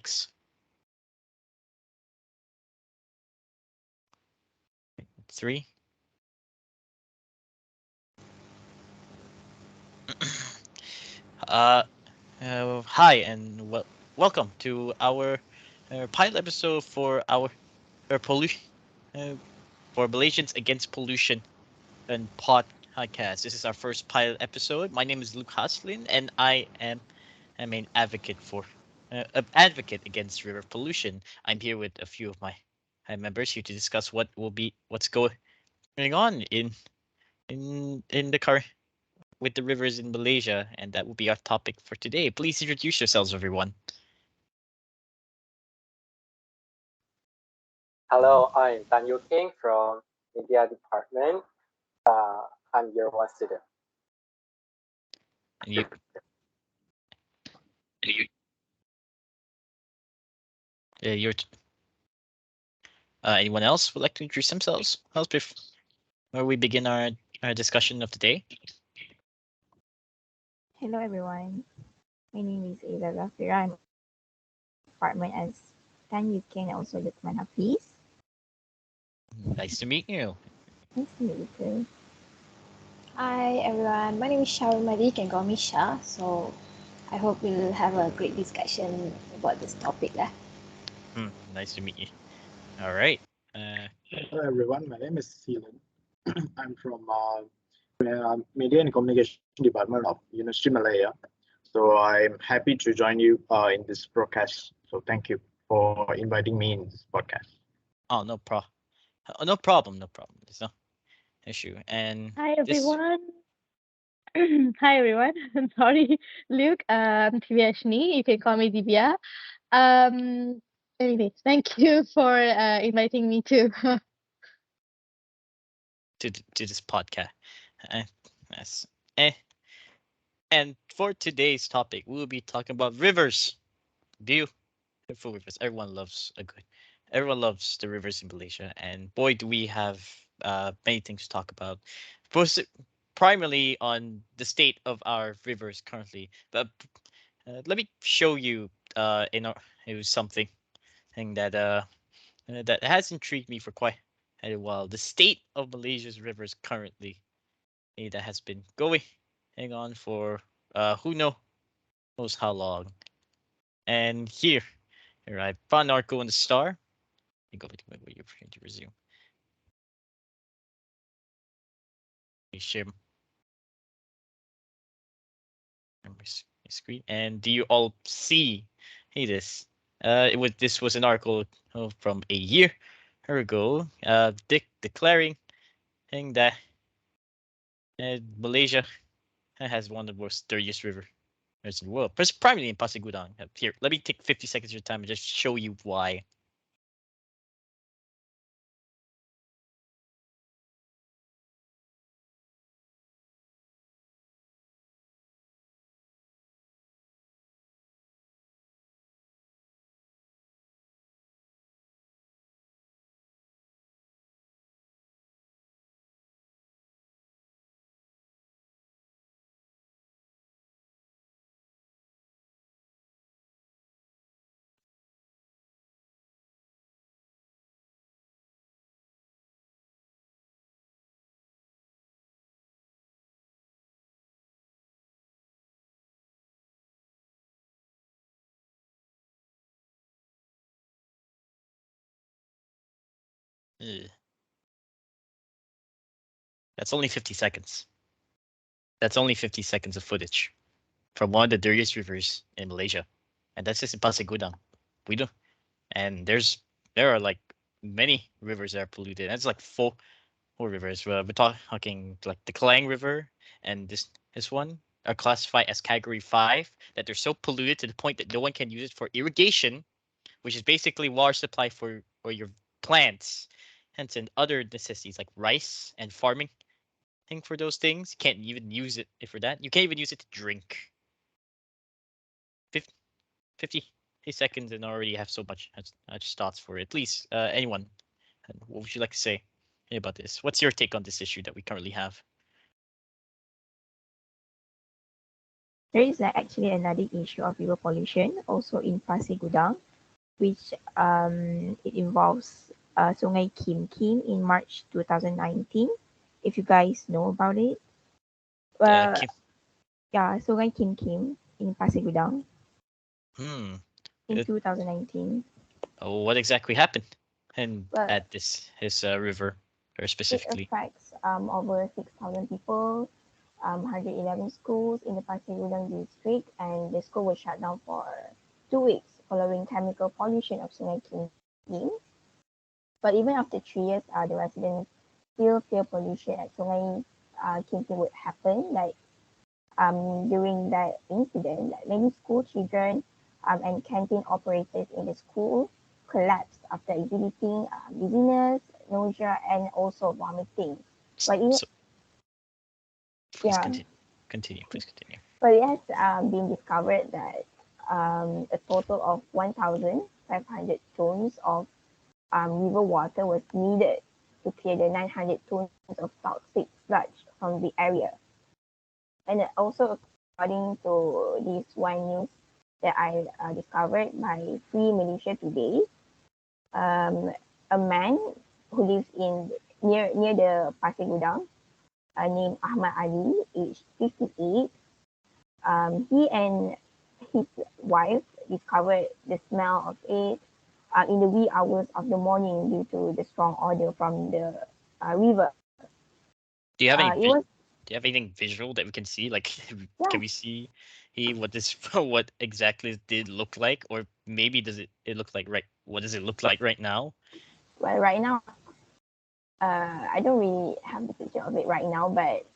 mics. 3. Hi and welcome to our pilot episode for our pollution for Malaysians Against Pollution and podcast. This is our first pilot episode. My name is Luke Haslin, and I am an advocate for an advocate against river pollution. I'm here with a few of my members here to discuss what's going on in the current with the rivers in Malaysia, and that will be our topic for today. Please introduce yourselves, everyone. Hello, I'm Tan Yu King from Media Department. I'm year 1 student. And you, you're anyone else would like to introduce themselves? Before we begin our discussion of the day. Hello everyone, my name is Ida Zafira. I'm department as Tan Yu King and also Lukman Hafiz. Nice to meet you. Nice to meet you too. Hi everyone, my name is Sharon Madi, you can call me Shah. So I hope we'll have a great discussion about this topic. Nice to meet you. All right. Hello everyone, my name is Seelan. I'm from Media and Communication Department of University Malaya. So I'm happy to join you in this broadcast. So thank you for inviting me in this podcast. Oh, no problem. No problem. There's no issue. And hi everyone. Hi everyone. I'm sorry, Luke. Divyashni. You can call me Divya. Anyways, thank you for inviting me to this podcast. Yes. And for today's topic, we will be talking about rivers. Beautiful rivers. Everyone loves the rivers in Malaysia, and boy, do we have many things to talk about. Primarily on the state of our rivers currently. But let me show you it was something that has intrigued me for quite a while. The state of Malaysia's rivers currently, that has been going on for who knows how long. And here I found an article in the Star. You go to you're to resume. Share my screen. And do you all see this? This was an article from a year ago, declaring that Malaysia has one of the most dirtiest rivers in the world, primarily in Pasir Gudang. Here, let me take 50 seconds of your time and just show you why. Ugh. That's only 50 seconds. That's only 50 seconds of footage from one of the dirtiest rivers in Malaysia, and that's just in Pasir Gudang. We do, and there are like many rivers that are polluted. That's like four rivers. We're talking like the Klang River and this one are classified as category 5, that they're so polluted to the point that no one can use it for irrigation, which is basically water supply for your plants, hence and other necessities like rice and farming. For those things, you can't even use it for that. You can't even use it to drink. 50 seconds and already have so much thoughts for it. Please, anyone, what would you like to say about this? What's your take on this issue that we currently have? There is actually another issue of river pollution also in Pasir Gudang. which it involves Sungai Kim Kim in March 2019. If you guys know about it, Kim. yeah, Sungai Kim Kim in Pasir Gudang Hmm. in Good. 2019. Oh, what exactly happened? And Well, at his river, or it specifically? affects over 6,000 people, 111 schools in the Pasir Gudang district, and the school was shut down for 2 weeks following chemical pollution of Sungai Kim Kim. But even after 3 years, the residents still fear pollution at Sungai Kim Kim would happen. Like during that incident, like many school children and canteen operators in the school collapsed after exhibiting dizziness, nausea, and also vomiting. But it, So please yeah, continue. Continue. Please continue. but it has been discovered that a total of 1,500 tons of river water was needed to clear the 900 tons of toxic sludge from the area. And also, according to this one news that I discovered by Free Malaysia Today, a man who lives in near the Pasir Gudang, named Ahmad Ali, aged 58, he and his wife discovered the smell of it in the wee hours of the morning due to the strong odor from the river. Do you have any? It was, Do you have anything visual that we can see? Like, yeah, can we see what this what exactly it did look like, or maybe does it look like right? What does it look like right now? well, right now, I don't really have the picture of it right now, but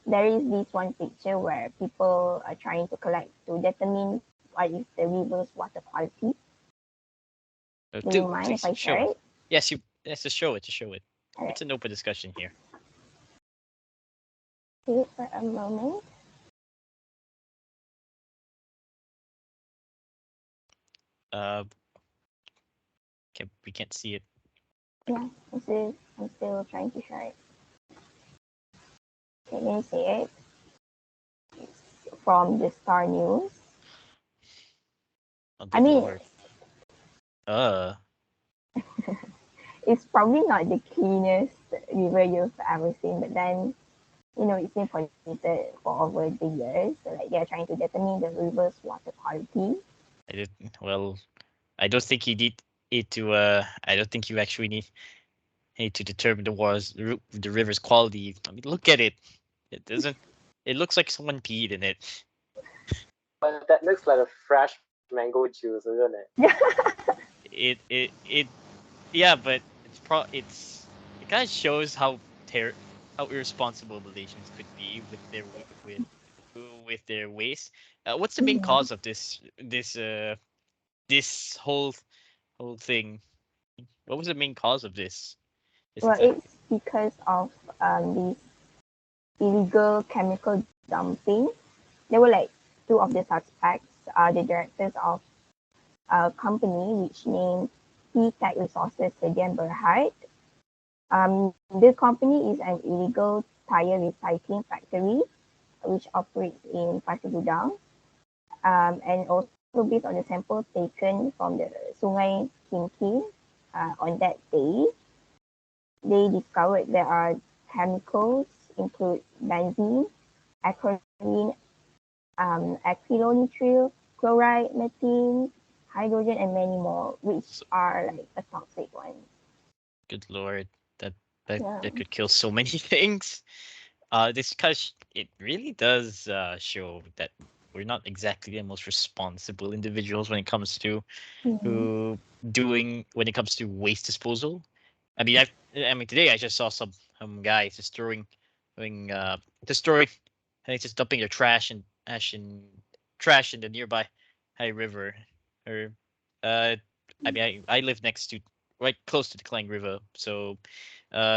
there is this one picture where people are trying to collect to determine what is the river's water quality. Do you mind if Please I show share it. it? Yes, you. Yes, to show it. To show it. Alright, It's an open discussion here. wait for a moment. We can't see it. Yeah, I'm still trying to share it. Can you see it? It's from the Star News. Oh, I good mean, lord. it's probably not the cleanest river you've ever seen, but then it's been polluted for over the years. So like they're trying to determine the river's water quality. I didn't. Well, I don't think you need it to. I don't think you actually need to determine the river's quality. I mean, look at it. It doesn't. It looks like someone peed in it. But that looks like a fresh mango juice, isn't it? It. Yeah, but it kind of shows how irresponsible Malaysians could be with their waste. What's the main Mhm. cause of this whole thing? What was the main cause of this Well, attack? it's because of this illegal chemical dumping. There were like two of the suspects, the directors of a company which named Tech Resources Sedian Berhad. The company is an illegal tire recycling factory which operates in Pasir Gudang. And also based on the samples taken from the Sungai Kim Kim on that day, they discovered there are chemicals include benzene, acrolein, acrylonitrile, chloride, methane, hydrogen, and many more, which are like a toxic one. Good lord, that Yeah. that could kill so many things. This because it really does show that we're not exactly the most responsible individuals when it comes to Mhm. who doing when it comes to waste disposal. I mean today I just saw some guys just throwing just throwing I think just dumping their trash in the nearby high river. Or I mean I live next to right close to the Klang River, so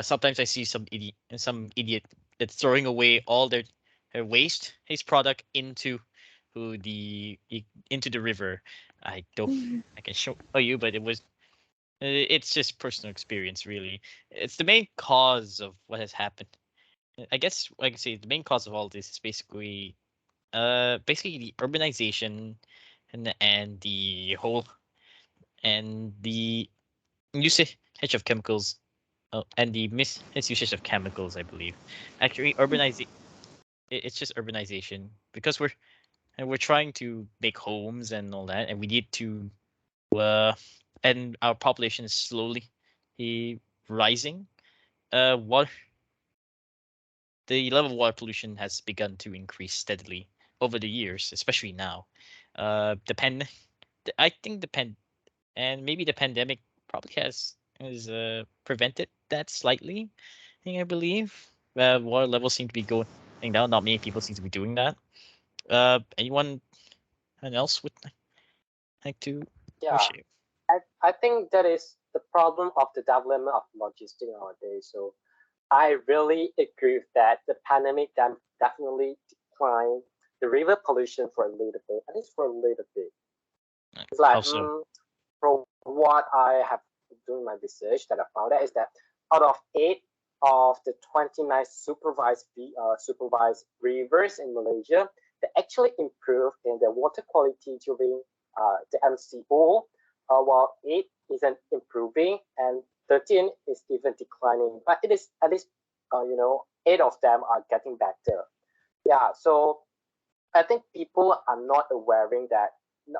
sometimes I see some idiot that's throwing away all their waste product into the river. I don't Mhm. I can show you, but it's just personal experience really. It's the main cause of what has happened. I guess like I can say the main cause of all this is basically the urbanization and the whole and the usage of chemicals, and the misusage of chemicals, I believe. Actually, it's just urbanization, because we're trying to make homes and all that, and we need to, and our population is slowly rising. Water The level of water pollution has begun to increase steadily over the years, especially now. I think and maybe the pandemic probably has prevented that slightly. I believe water levels seem to be going down. Not many people seem to be doing that. Anyone else would like to Yeah, share? I think that is the problem of the development of logistics nowadays. So I really agree with that. The pandemic definitely declined the river pollution for a little bit, at least for a little bit. It's like, How so? from what I have doing my research, that I found out is that out of 8 of the 29 supervised rivers in Malaysia, they actually improved in their water quality during the MCO, while 8 isn't improving and 13 is even declining. But it is at least 8 of them are getting better. Yeah, so I think people are not aware that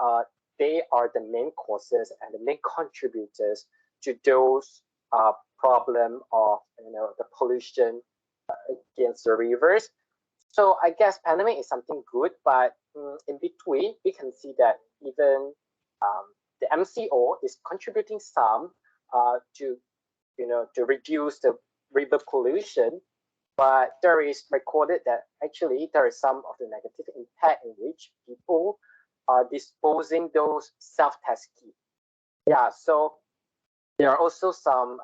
uh, they are the main causes and the main contributors to those problem of the pollution against the rivers. So I guess pandemic is something good, but in between we can see that even the MCO is contributing some to to reduce the river pollution, but there is recorded that actually there is some of the negative impact in which people are disposing those self-test kits. Yeah, so there are also some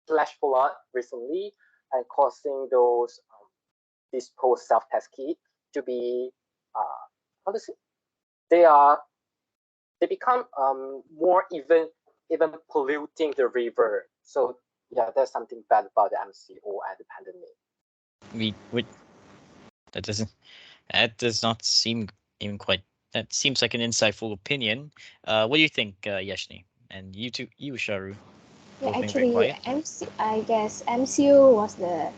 flash flood recently and causing those disposed self-test kits to be how to say, they are they become more even polluting the river. So yeah, there's something bad about the MCO and the pandemic. We that doesn't that does not seem even quite. That seems like an insightful opinion. What do you think, Yashni? And you too, you Sharu, Yeah, both being very actually, quiet. I guess MCU was the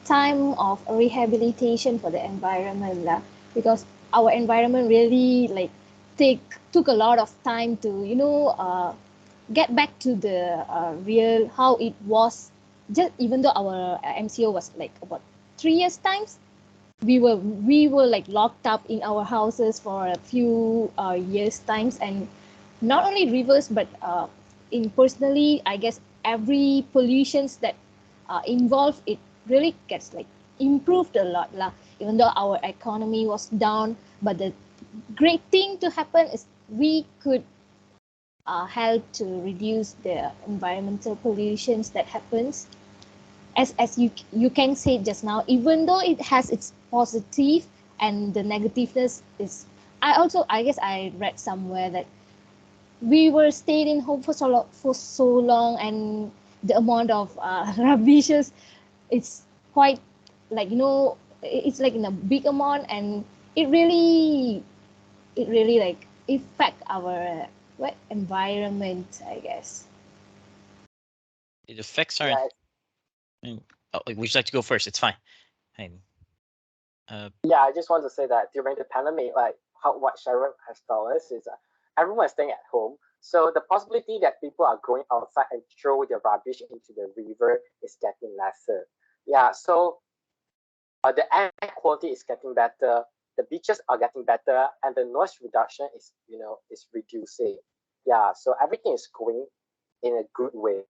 time of rehabilitation for the environment lah, because our environment really like took a lot of time to get back to the real how it was. Just even though our MCO was like about 3 years times, we were like locked up in our houses for a few years times, and not only rivers but in personally I guess every pollutions that involved, it really gets like improved a lot lah, even though our economy was down. But the great thing to happen is we could help to reduce the environmental pollutions that happens. As you can say just now, even though it has its positive and the negativeness is, I guess I read somewhere that we were stayed in home for so long, and the amount of rubbishes, it's quite like it's like in a big amount, and it really like affect our environment, I guess. It affects our. Yeah, Oh, would you like to go first? It's fine. And, yeah, I just want to say that during the pandemic, like what Sharon has told us is everyone is staying at home. So the possibility that people are going outside and throw their rubbish into the river is getting lesser. Yeah, so the air quality is getting better, the beaches are getting better, and the noise reduction is reducing. Yeah, so everything is going in a good way.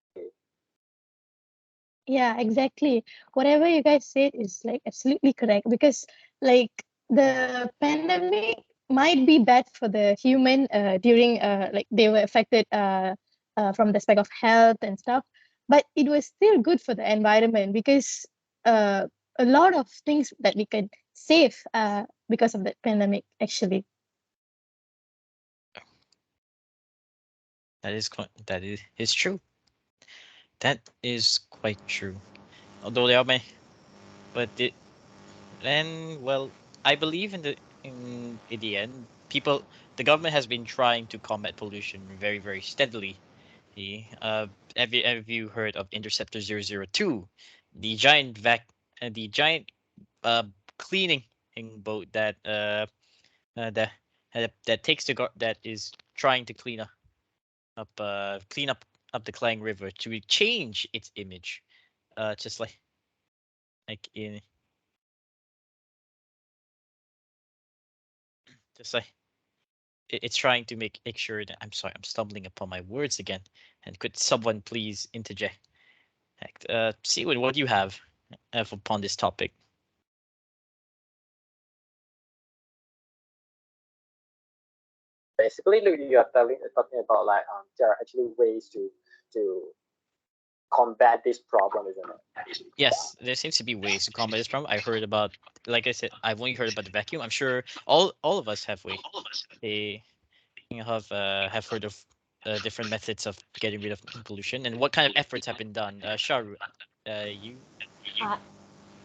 Yeah, exactly. Whatever you guys said is like absolutely correct, because like the pandemic might be bad for the human during like they were affected from the aspect of health and stuff, but it was still good for the environment, because a lot of things that we could save because of the pandemic actually. that is true. That is quite true. Although there are many, but then, well, I believe in the end, people the government has been trying to combat pollution very, very steadily. Have you heard of Interceptor 002, the the giant cleaning boat that that takes that is trying to clean up the Klang River to change its image, just like in just like it's trying to make sure that I'm sorry, I'm stumbling upon my words again. And could someone please interject? See what you have upon this topic. Basically, you are talking about like there are actually ways to combat this problem, isn't it? Yes, there seems to be ways to combat this problem. I heard about, like I said, I've only heard about the vacuum. I'm sure all of us they have heard of different methods of getting rid of pollution and what kind of efforts have been done. Sharu, you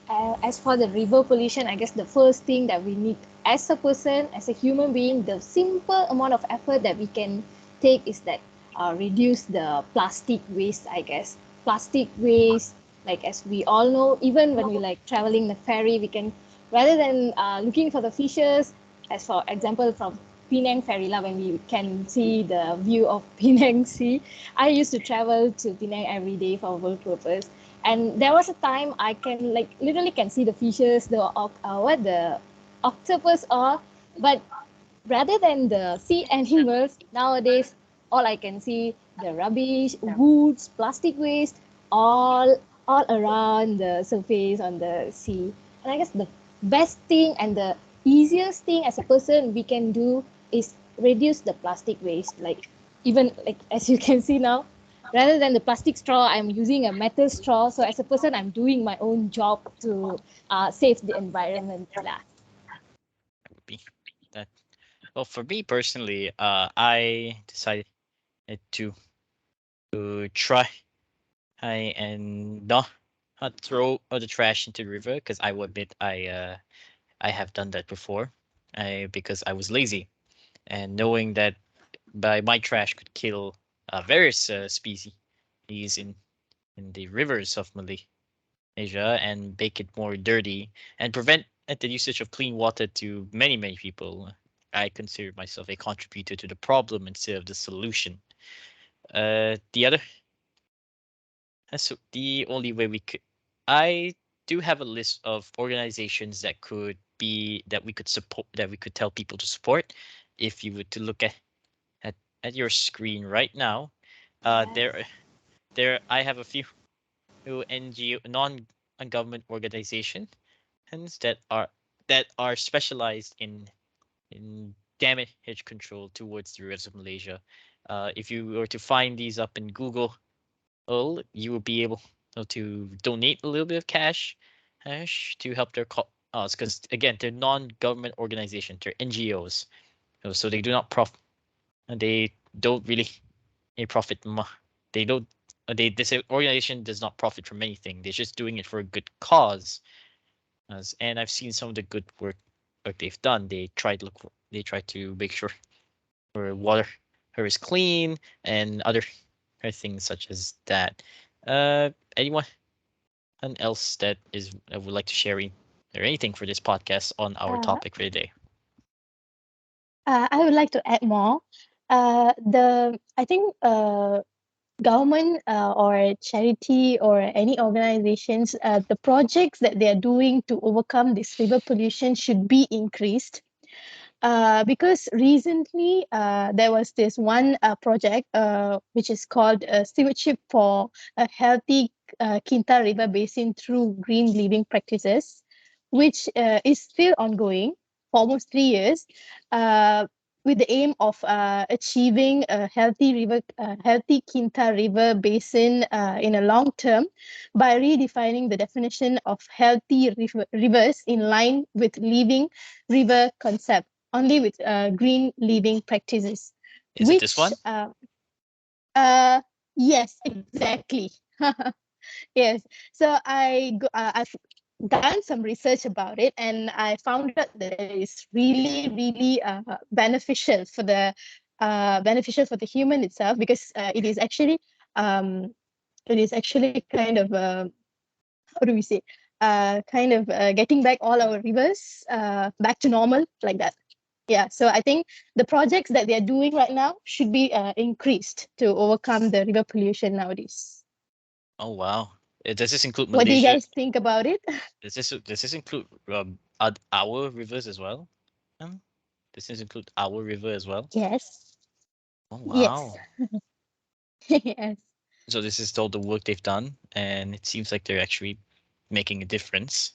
Uh, as for the river pollution, I guess the first thing that we need as a person, as a human being, the simple amount of effort that we can take is that reduce the plastic waste, I guess. Plastic waste, like as we all know, even when we like traveling the ferry, we can, rather than looking for the fishes, as for example, from Penang Ferry, when we can see the view of Penang Sea. I used to travel to Penang every day for work purpose, and there was a time I can like literally can see the fishes, the octopus all, but rather than the sea animals nowadays, all I can see the rubbish, woods, plastic waste, all all around the surface on the sea. And I guess the best thing and the easiest thing as a person we can do is reduce the plastic waste. Like even like as you can see now, rather than the plastic straw, I'm using a metal straw. So as a person, I'm doing my own job to save the environment. would be that. Well, for me personally, I decided to try and not throw all the trash into the river because I will admit I have done that before, because I was lazy and knowing that by my trash could kill various species in the rivers of Malaysia and make it more dirty and prevent the usage of clean water to many people. I consider myself a contributor to the problem instead of the solution. The other So the only way we could, I do have a list of organizations that we could support, that we could tell people to support. If you were to look at your screen right now, there I have a few NGO non-government organizations that are specialized in damage control towards the rivers of Malaysia. If you were to find these up in Google, you will be able to donate a little bit of cash to help their cause, because again, they're non-government organizations, they're NGOs, so they do not they don't really profit. They don't. This organization does not profit from anything. They're just doing it for a good cause. And I've seen some of the good work they've done. They try to make sure our water is clean and other things such as that. Anyone else that would like to share or anything for this podcast on our topic for today? I would like to add more. I think government or charity or any organizations, the projects that they are doing to overcome this river pollution should be increased. Because recently there was this one project which is called Stewardship for a Healthy Kinta River Basin through Green Living Practices, which is still ongoing for almost 3 years, with the aim of achieving a healthy Kinta River Basin in a long term by redefining the definition of healthy rivers in line with living river concept, only with green living practices. Is it this one? Yes, exactly. Yes. So done some research about it, and I found out that it is really, really beneficial for the human itself, because it is actually kind of how do we say kind of getting back all our rivers back to normal, like that. Yeah, so I think the projects that they are doing right now should be increased to overcome the river pollution nowadays. Oh wow. Does this include What do you Malaysia? guys think about it? Does this include our rivers as well? Does this include our river as well? Yes. Oh Yes. wow. Yes. So this is all the work they've done, and it seems like they're actually making a difference.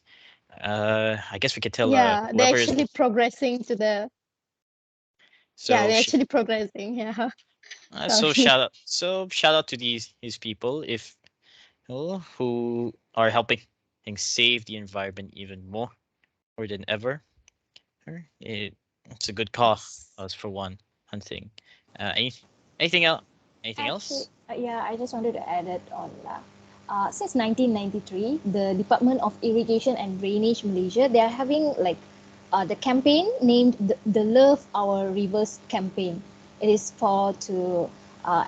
I guess we could tell Yeah, they're whoever is actually progressing to the. Yeah, so they're actually progressing. Yeah. so Sorry. shout out to these people if who are helping and save the environment even more than ever. It's a good cause Yes. for one thing. Anything else? Anything Actually, else? yeah, I just wanted to add it on. Since 1993, the Department of Irrigation and Drainage Malaysia, they are having like the campaign named the Love Our Rivers campaign. It is for to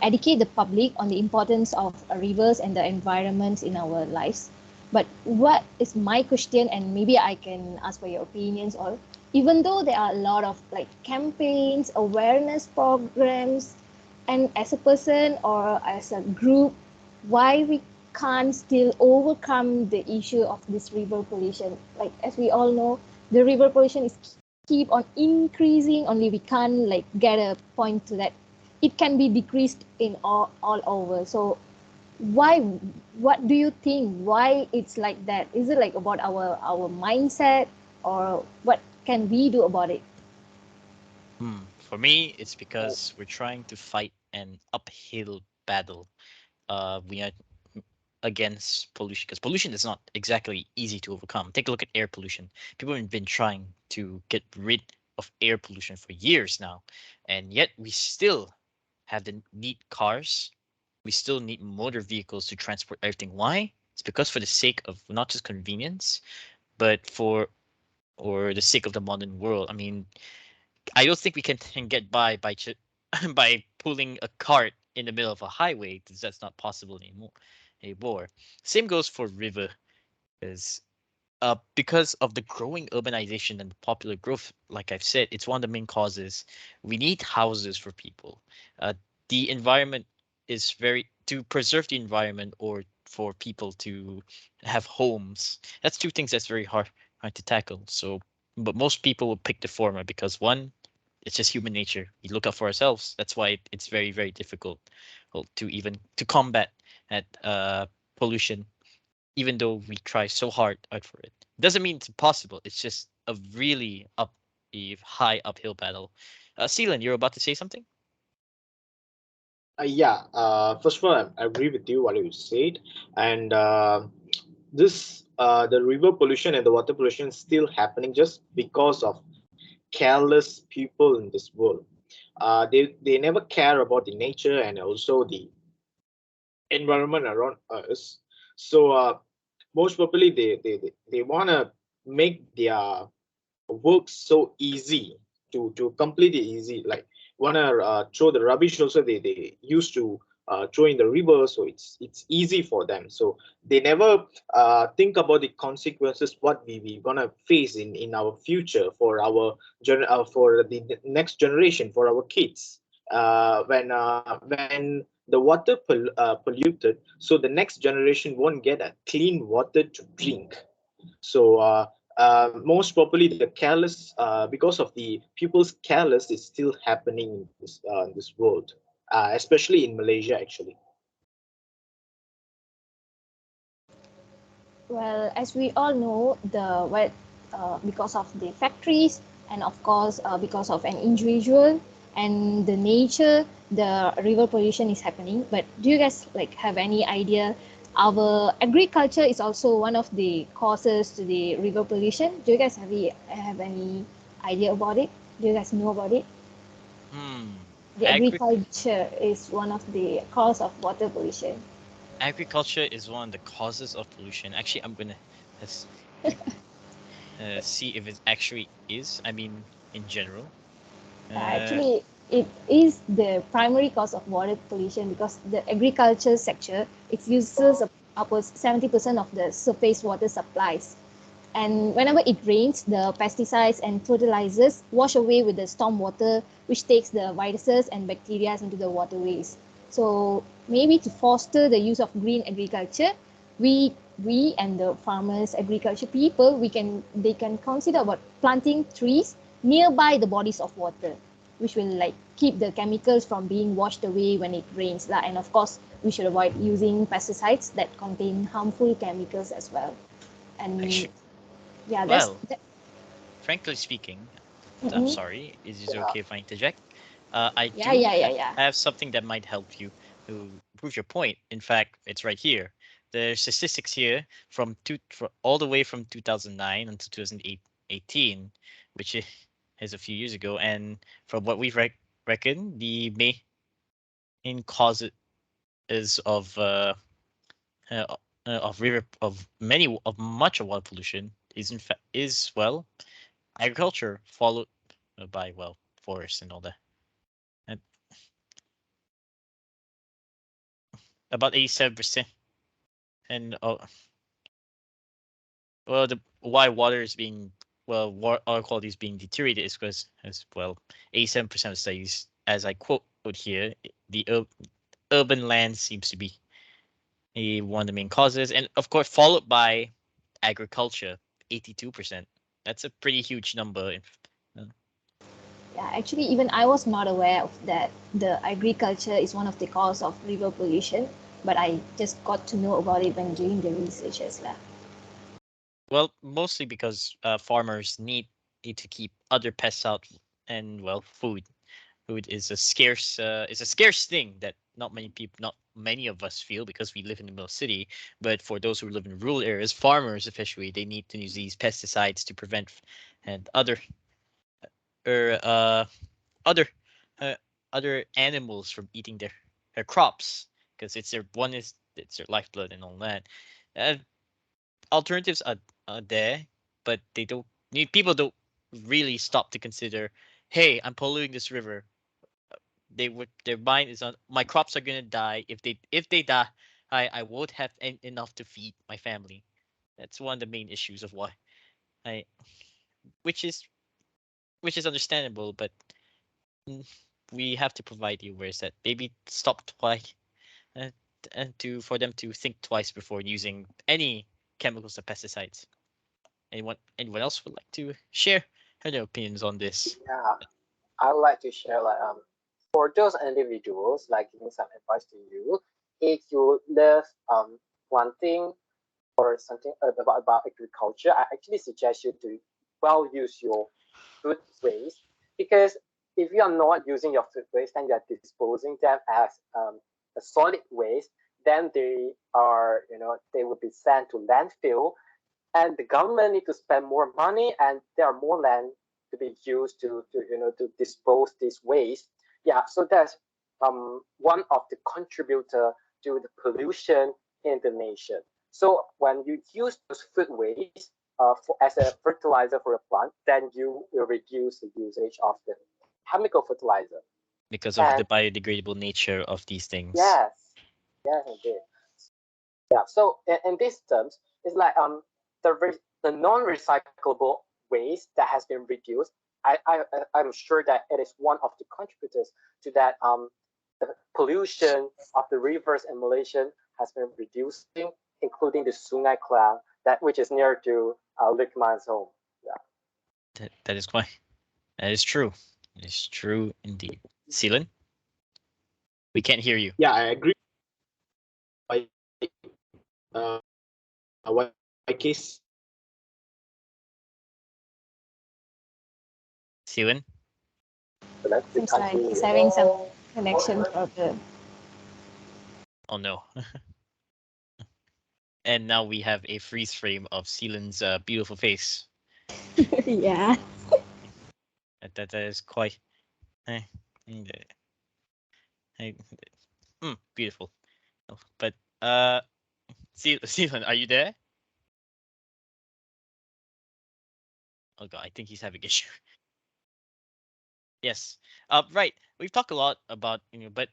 educate the public on the importance of rivers and the environment in our lives. But what is my question, and maybe I can ask for your opinions all. Even though there are a lot of like campaigns, awareness programs, and as a person or as a group, why we can't still overcome the issue of this river pollution? Like as we all know, the river pollution is keep on increasing, only we can't like get a point to that it can be decreased in all over. So why, what do you think, why it's like that? Is it like about our mindset, or what can we do about it? For me, it's because we're trying to fight an uphill battle. We are against pollution because pollution is not exactly easy to overcome. Take a look at air pollution. People have been trying to get rid of air pollution for years now, and yet we still have the need cars. We still need motor vehicles to transport everything. Why? It's because for the sake of not just convenience, but for or the sake of the modern world. I mean, I don't think we can get by by pulling a cart in the middle of a highway. That's not possible anymore. Same goes for river, is because of the growing urbanization and the popular growth. Like I've said, it's one of the main causes. We need houses for people. The environment is very to preserve the environment or for people to have homes. That's two things that's very hard to tackle. So, but most people will pick the former because one, it's just human nature. We look out for ourselves. That's why it's very difficult to even to combat at pollution, even though we try so hard for it. Doesn't mean it's impossible. It's just a really a high uphill battle. Seelan, you're about to say something? Yeah. First of all, I agree with you what you said, and the river pollution and the water pollution is still happening just because of careless people in this world. They never care about the nature and also the environment around us. So most probably they want to make their work so easy to complete it easy, like wanna throw the rubbish also they used to throw in the river, so it's easy for them, so they never think about the consequences what we gonna face in our future for our for the next generation, for our kids, when the water polluted, so the next generation won't get a clean water to drink. So most probably the careless, because of the people's careless, is still happening in this world, especially in Malaysia, actually. Well, as we all know, because of the factories, and of course because of an individual and the nature, the river pollution is happening. But do you guys like have any idea? Our agriculture is also one of the causes to the river pollution. Do you guys have any idea about it? Do you guys know about it? Hmm. The Agri agriculture is one of the cause of water pollution. Agriculture is one of the causes of pollution. Actually, I'm gonna. That's See if it actually is. I mean, in general. Actually, it is the primary cause of water pollution because the agriculture sector it uses upwards 70% of the surface water supplies. And whenever it rains, the pesticides and fertilizers wash away with the storm water, which takes the viruses and bacteria into the waterways. So maybe to foster the use of green agriculture, we and the farmers, agriculture people, they can consider about planting trees nearby the bodies of water, which will like keep the chemicals from being washed away when it rains. And of course, we should avoid using pesticides that contain harmful chemicals as well. And Actually, yeah, well, frankly speaking, I'm mm-mm. sorry. Is it Yeah. okay if I interject? I Yeah, do yeah, yeah, yeah. have something that might help you to prove your point. In fact, it's right here. The statistics here from all the way from 2009 until 2018, which is a few years ago, and from what we've reckoned, the main causes uh, of river of much of water pollution is in fact is well agriculture followed by well forests and all that. And about 87%. And well, the why water is being water quality is being deteriorated is because as well 87% of studies, as I quote here, the urban land seems to be one of the main causes, and of course followed by agriculture, 82%. That's a pretty huge number. Uh, Yeah, actually, even I was not aware of that. The agriculture is one of the cause of river pollution, but I just got to know about it when doing the researches lah. Well, mostly because farmers need to keep other pests out, and well, food. Food is a scarce thing that not many of us feel because we live in the middle city. But for those who live in rural areas, farmers especially, they need to use these pesticides to prevent and er, uh other uh, other animals from eating their crops because it's their lifeblood and all that. Uh, Alternatives are there, but they don't need people don't really stop to consider. Hey, I'm polluting this river. Their mind is on my crops are gonna die if they die. I won't have enough to feed my family. That's one of the main issues of why I which is which is understandable, but mm, we have to provide the awareness that maybe stop twice and to for them to think twice before using any chemicals or pesticides. Anyone else would like to share their opinions on this? Yeah, I would like to share like for those individuals, like giving some advice to you. If you love planting or something about agriculture, I actually suggest you to well use your food waste, because if you are not using your food waste and you're disposing them as a solid waste, then they will be sent to landfill, and the government need to spend more money, and there are more land to be used to dispose this waste. Yeah, so that's one of the contributor to the pollution in the nation. So when you use those food waste as a fertilizer for a plant, then you will reduce the usage of the chemical fertilizer. Because of And the biodegradable nature of these things. yes, yes, indeed. Yeah. So in these terms, it's like the non-recyclable waste that has been reduced. I'm sure that it is one of the contributors to that the pollution of the rivers in Malaysia has been reducing, including the Sungai Klang, that which is near to Lukman's home. Yeah. That is true. It is true indeed. Seelan, we can't hear you. Yeah, I agree. Why, why case? Seelan? We Seems can't like hear he's you. having some connection problem. Oh no. And now we have a freeze frame of Seelan's beautiful face. Yeah. That is quite eh, eh, beautiful. But Seelan, are you there? Oh god, I think he's having issue. Yes. Right. We've talked a lot about, but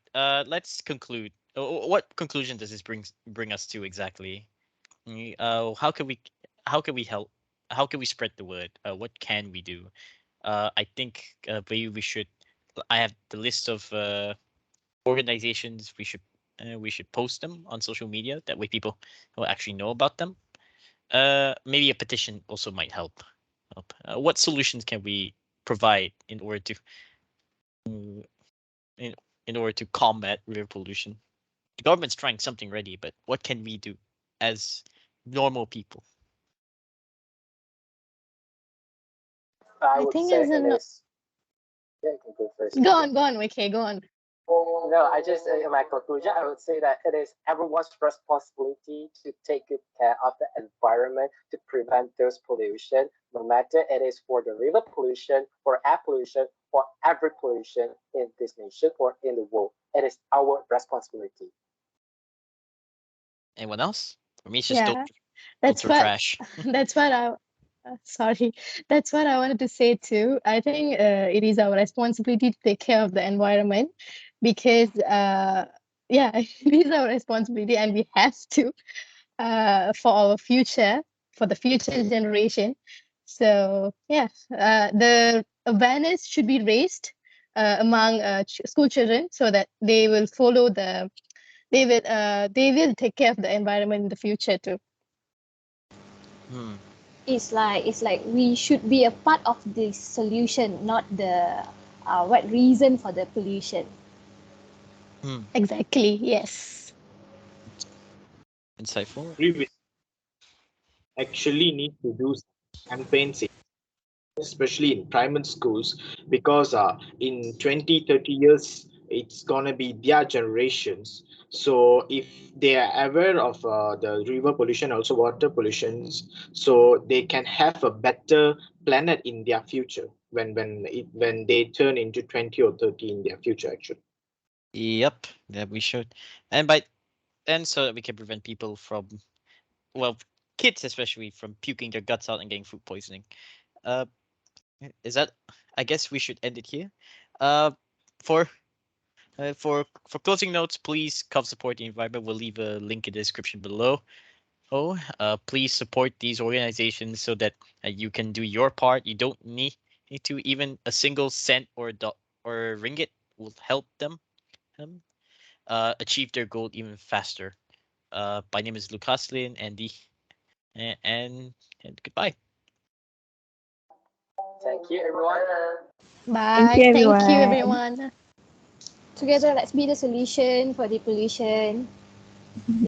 let's conclude. What conclusion does this bring us to exactly? How can we help? How can we spread the word? What can we do? I think maybe we should. I have the list of organizations we should post them on social media. That way, people will actually know about them. Maybe a petition also might help. What solutions can we provide in order to in in order to combat river pollution? The government's trying something already, but what can we do as normal people? I I would think say as it a is. Yeah, you can go first. go on, okay, go on. No, I just, in my conclusion, I would say that it is everyone's responsibility to take good care of the environment to prevent those pollution, no matter it is for the river pollution, for air pollution, or every pollution in this nation or in the world. It is our responsibility. Anyone else? For me, it's just Yeah, don't that's throw what trash. that's what I sorry, that's what I wanted to say too. I think it is our responsibility to take care of the environment because yeah, it is our responsibility and we have to for our future, for the future generation. So yeah, the awareness should be raised among school children so that they will follow they will take care of the environment in the future too. Hmm. It's like we should be a part of the solution, not the what reason for the pollution. Hmm. Exactly. Yes. Insightful. Agree with actually need to do campaigns, especially in primary schools, because in 20, 30 years, it's going to be their generations. So if they are aware of the river pollution, also water pollutions, so they can have a better planet in their future when they turn into 20 or 30 in their future, actually. Yep. Yeah, we should. And by and so that we can prevent people from, well, kids especially, from puking their guts out and getting food poisoning. Uh, is that? I guess we should end it here. Uh, for for closing notes, please come support the environment. We'll leave a link in the description below. Oh, please support these organizations so that you can do your part. You don't need to, even a single cent or or ringgit will help them achieve their goal even faster. My name is Lucas Lin, and, and and goodbye. Thank you, everyone. Thank you, Bye. Thank you, everyone. everyone. Together, let's be the solution for the pollution.